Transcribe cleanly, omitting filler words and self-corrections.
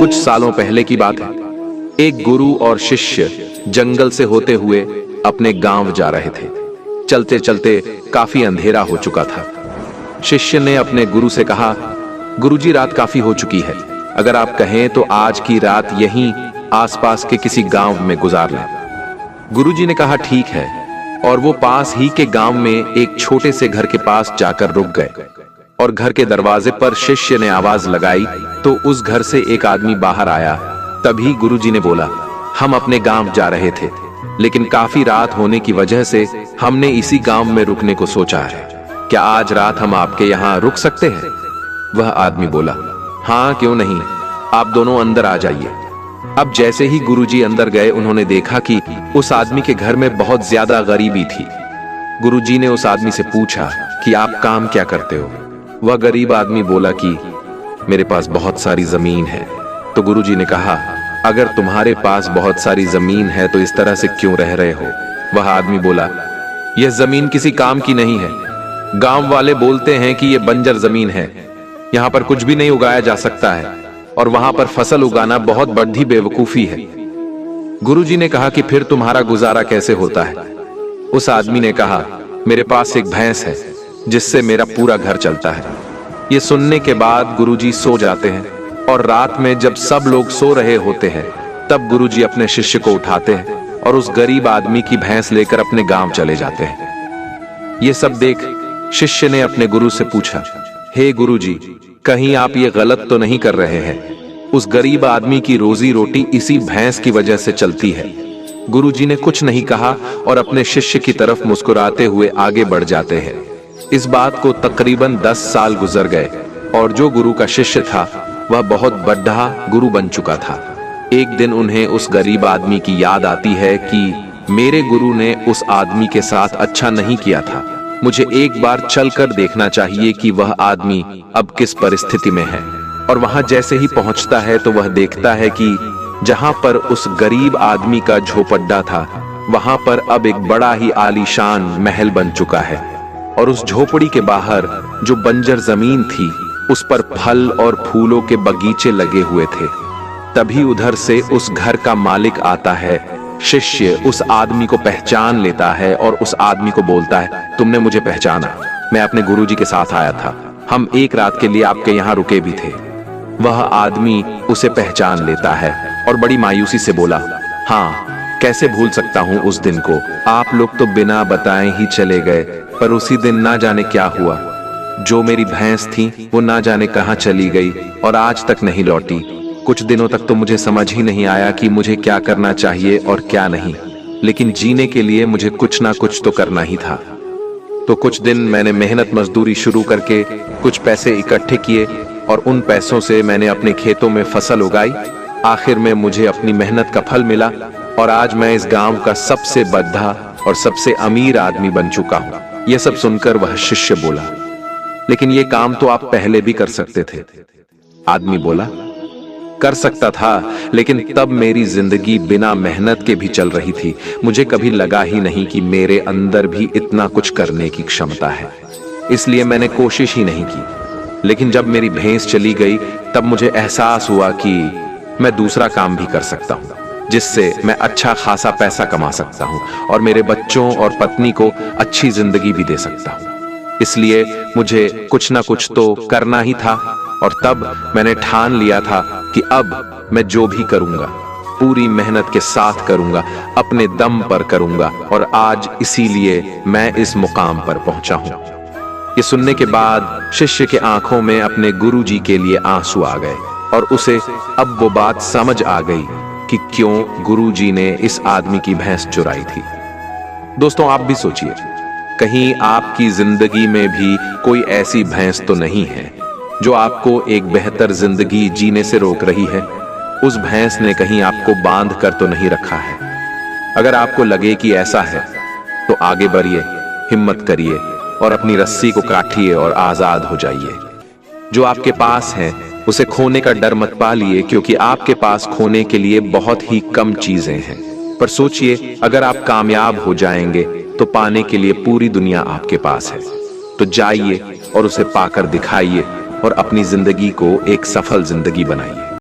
कुछ सालों पहले की बात है। एक गुरु और शिष्य जंगल से होते हुए अपने गांव जा रहे थे। चलते चलते काफी अंधेरा हो चुका था। शिष्य ने अपने गुरु से कहा, गुरुजी, रात काफी हो चुकी है, अगर आप कहें तो आज की रात यहीं आसपास के किसी गांव में गुजार लें। गुरुजी ने कहा, ठीक है, और वो पास ही के गांव में एक छोटे से घर के पास जाकर रुक गए। और घर के दरवाजे पर शिष्य ने आवाज लगाई तो उस घर से एक आदमी बाहर आया। तभी गुरुजी ने बोला, हम अपने गांव जा रहे थे, लेकिन काफी रात होने की वजह से हमने इसी गांव में रुकने को सोचा है। क्या आज रात हम आपके यहाँ रुक सकते हैं? वह आदमी बोला, हाँ, क्यों नहीं, आप दोनों अंदर आ जाइए। अब जैसे ही गुरुजी अंदर गए, उन्होंने देखा कि उस आदमी के घर में बहुत ज्यादा गरीबी थी। गुरुजी ने उस आदमी से पूछा कि आप काम क्या करते हो? वह गरीब आदमी बोला कि मेरे पास बहुत सारी जमीन है। तो गुरुजी ने कहा, अगर तुम्हारे पास बहुत सारी जमीन है तो इस तरह से क्यों रह रहे हो? वह आदमी बोला, यह जमीन किसी काम की नहीं है। गांव वाले बोलते हैं कि यह बंजर जमीन है, यहाँ पर कुछ भी नहीं उगाया जा सकता है, और वहां पर फसल उगाना बहुत बड़ी बेवकूफी है। गुरुजी ने कहा कि फिर तुम्हारा गुजारा कैसे होता है? उस आदमी ने कहा, मेरे पास एक भैंस है जिससे मेरा पूरा घर चलता है। ये सुनने के बाद गुरुजी सो जाते हैं, और रात में जब सब लोग सो रहे होते हैं तब गुरुजी अपने शिष्य को उठाते हैं और उस गरीब आदमी की भैंस लेकर अपने गांव चले जाते हैं। ये सब देख शिष्य ने अपने गुरु से पूछा, हे गुरुजी, कहीं आप ये गलत तो नहीं कर रहे हैं? उस गरीब आदमी की रोजी रोटी इसी भैंस की वजह से चलती है। गुरुजी ने कुछ नहीं कहा और अपने शिष्य की तरफ मुस्कुराते हुए आगे बढ़ जाते हैं। इस बात को तकरीबन 10 साल गुजर गए और जो गुरु का शिष्य था वह बहुत बड़ा गुरु बन चुका था। एक दिन उन्हें उस गरीब आदमी की याद आती है कि मेरे गुरु ने उस आदमी के साथ अच्छा नहीं किया था, मुझे एक बार चलकर देखना चाहिए कि वह आदमी अब किस परिस्थिति में है। और वहां जैसे ही पहुंचता है तो वह देखता है कि जहां पर उस गरीब आदमी का झोपड़ा था वहां पर अब एक बड़ा ही आलीशान महल बन चुका है, और उस झोपड़ी के बाहर जो बंजर जमीन थी उस पर फल और फूलों के बगीचे लगे हुए थे। तभी उधर से उस घर का मालिक आता है। शिष्य उस आदमी को पहचान लेता है और उस आदमी को बोलता है, तुमने मुझे पहचाना, मैं अपने गुरुजी के साथ आया था, हम एक रात के लिए आपके यहाँ रुके भी थे। वह आदमी उसे पहचान लेता है और बड़ी मायूसी से बोला, हाँ, कैसे भूल सकता हूँ उस दिन को, आप लोग तो बिना बताए ही चले गए, पर उसी दिन ना जाने क्या हुआ, जो मेरी भैंस थी वो ना जाने कहाँ चली गई और आज तक नहीं लौटी। कुछ दिनों तक तो मुझे समझ ही नहीं आया कि मुझे क्या करना चाहिए और क्या नहीं, लेकिन जीने के लिए मुझे कुछ ना कुछ तो करना ही था। तो कुछ दिन मैंने मेहनत मजदूरी शुरू करके कुछ पैसे इकट्ठे किए और उन पैसों से मैंने अपने खेतों में फसल उगाई। आखिर में मुझे अपनी मेहनत का फल मिला और आज मैं इस गांव का सबसे बड़ा और सबसे अमीर आदमी बन चुका हूँ। यह सब सुनकर वह शिष्य बोला, लेकिन ये काम तो आप पहले भी कर सकते थे। आदमी बोला, कर सकता था, लेकिन तब मेरी जिंदगी बिना मेहनत के भी चल रही थी। मुझे कभी लगा ही नहीं कि मेरे अंदर भी इतना कुछ करने की क्षमता है, इसलिए मैंने कोशिश ही नहीं की। लेकिन जब मेरी भैंस चली गई तब मुझे एहसास हुआ कि मैं दूसरा काम भी कर सकता हूँ जिससे मैं अच्छा खासा पैसा कमा सकता हूँ और मेरे बच्चों और पत्नी को अच्छी जिंदगी भी दे सकता हूँ। इसलिए मुझे कुछ ना कुछ तो करना ही था, और तब मैंने ठान लिया था कि अब मैं जो भी करूंगा पूरी मेहनत के साथ करूंगा, अपने दम पर करूंगा, और आज इसीलिए मैं इस मुकाम पर पहुंचा हूं। ये सुनने के बाद शिष्य के आंखों में अपने गुरुजी के लिए आंसू आ गए और उसे अब वो बात समझ आ गई कि क्यों गुरुजी ने इस आदमी की भैंस चुराई थी। दोस्तों, आप भी सोचिए, कहीं आपकी जिंदगी में भी कोई ऐसी भैंस तो नहीं है जो आपको एक बेहतर जिंदगी जीने से रोक रही है? उस भैंस ने कहीं आपको बांध कर तो नहीं रखा है? अगर आपको लगे कि ऐसा है तो आगे बढ़िए, हिम्मत करिए और अपनी रस्सी को काटिए और आजाद हो जाइए। जो आपके पास है उसे खोने का डर मत पालिए, क्योंकि आपके पास खोने के लिए बहुत ही कम चीजें हैं। पर सोचिए, अगर आप कामयाब हो जाएंगे तो पाने के लिए पूरी दुनिया आपके पास है। तो जाइए और उसे पाकर दिखाइए और अपनी जिंदगी को एक सफल जिंदगी बनाइए।